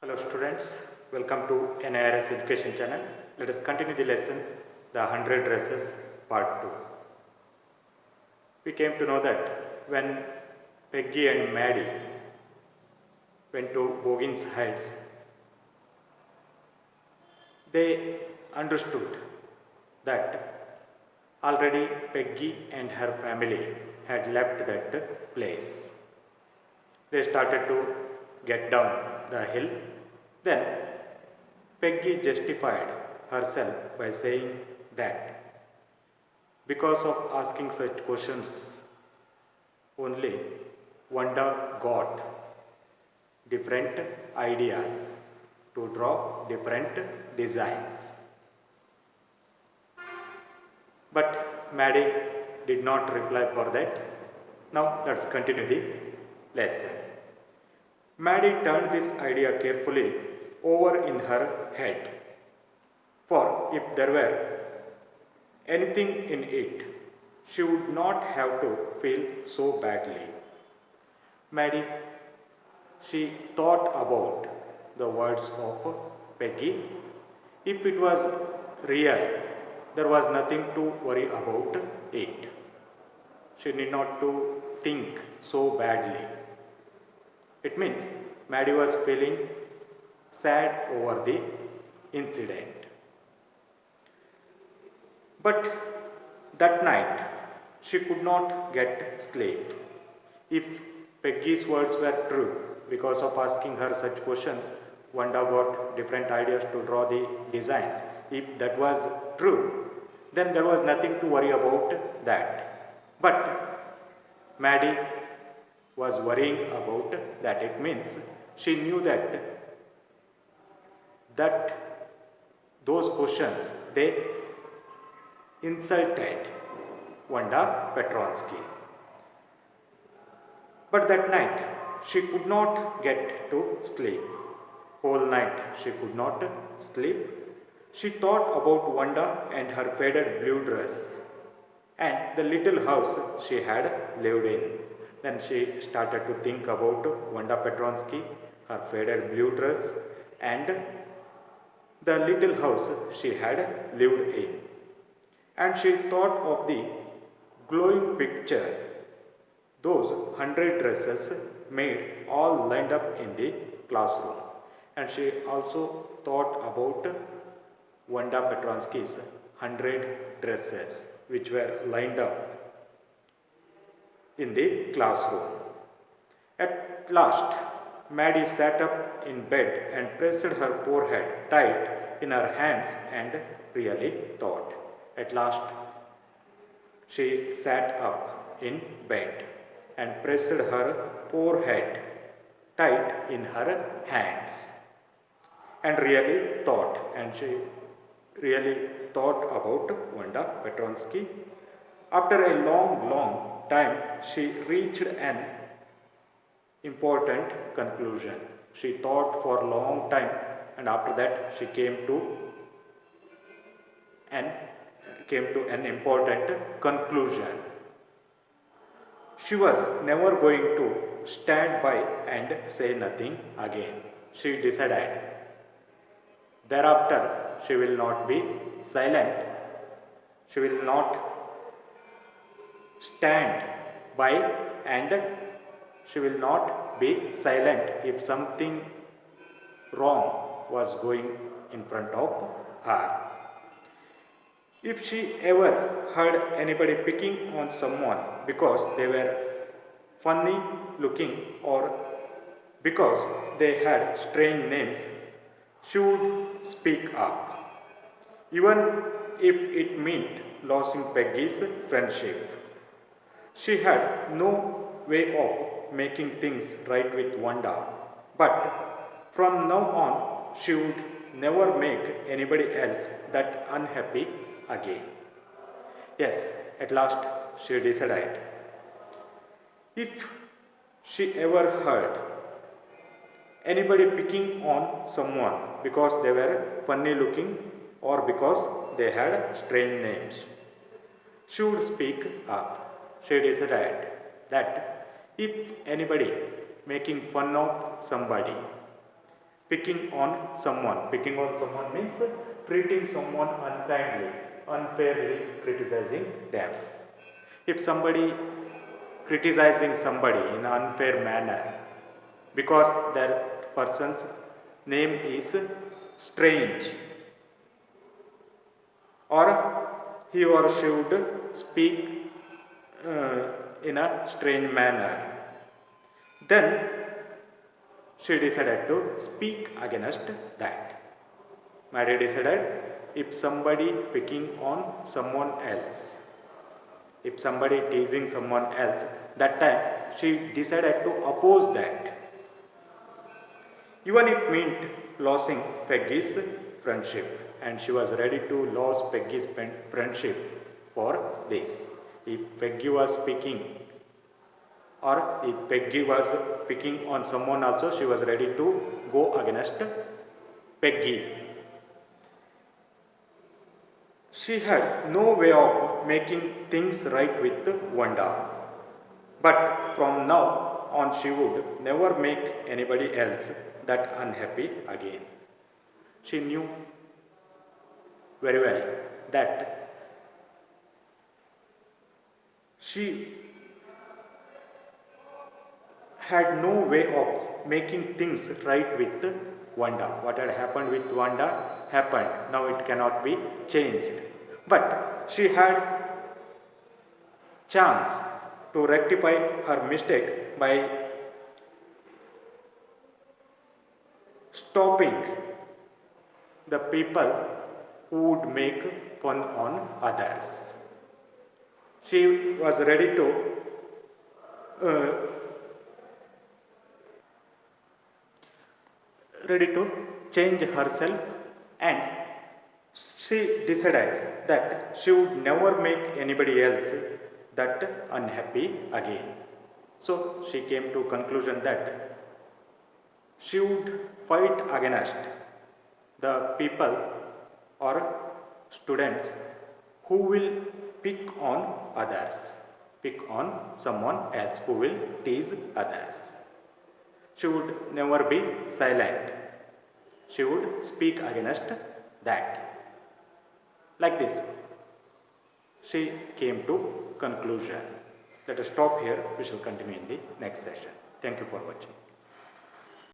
Hello students, welcome to NIRS Education Channel. Let us continue the lesson, the 100 dresses part 2. We came to know that when Peggy and Maddie went to Boggins Heights, they understood that already Peggy and her family had left that place. They started to get down the hill. Then Peggy justified herself by saying that because of asking such questions, only Wanda got different ideas to draw different designs. But Maddie did not reply for that. Now let's continue the lesson. Maddie turned this idea carefully over in her head, for if there were anything in it, she would not have to feel so badly. Maddie, she thought about the words of Peggy. If it was real, there was nothing to worry about it. She need not to think so badly. It means Maddie was feeling sad over the incident. But that night she could not get sleep. If Peggy's words were true, because of asking her such questions, Wanda got different ideas to draw the designs. If that was true, then there was nothing to worry about that. But Maddie was worrying about that. It means she knew that those questions they insulted Wanda Petronsky. But that night she could not get to sleep. Whole night she could not sleep. She thought about Wanda and her faded blue dress and the little house she had lived in. Then she started to think about Wanda Petronsky, her faded blue dress, and the little house she had lived in. And she thought of the glowing picture those 100 dresses made all lined up in the classroom. And she also thought about Wanda Petronsky's 100 dresses which were lined up in the classroom. At last, Maddie sat up in bed and pressed her forehead tight in her hands and really thought. At last, she sat up in bed and pressed her forehead tight in her hands and really thought. And she really thought about Wanda Petronsky. After a long time, she reached an important conclusion. She thought for a long time, and after that she came to an important conclusion. She was never going to stand by and say nothing again. She decided. Thereafter, she will not be silent. She will not stand by and she will not be silent if something wrong was going in front of her. If she ever heard anybody picking on someone because they were funny looking or because they had strange names, she would speak up, even if it meant losing Peggy's friendship. She had no way of making things right with Wanda, but from now on she would never make anybody else that unhappy again. Yes, at last she decided. If she ever heard anybody picking on someone because they were funny looking or because they had strange names, she would speak up. She decided that if anybody making fun of somebody picking on someone. Picking on someone means treating someone unkindly, unfairly criticizing them. If somebody criticizing somebody in an unfair manner because that person's name is strange, or he or she would speak in a strange manner, then she decided to speak against that. Mary decided, if somebody picking on someone else, if somebody teasing someone else, that time she decided to oppose that. Even it meant losing Peggy's friendship, and she was ready to lose Peggy's friendship for this. If Peggy was speaking, or if Peggy was picking on someone also, she was ready to go against Peggy. She had no way of making things right with Wanda, but from now on she would never make anybody else that unhappy again. She knew very well that she had no way of making things right with Wanda. What had happened with Wanda happened. Now it cannot be changed. But she had chance to rectify her mistake by stopping the people who would make fun on others. She was ready to change herself, and she decided that she would never make anybody else that unhappy again. So she came to conclusion that she would fight against the people or students who will pick on others, pick on someone else, who will tease others. She would never be silent. She would speak against that. Like this, she came to conclusion. Let us stop here. We shall continue in the next session. Thank you for watching.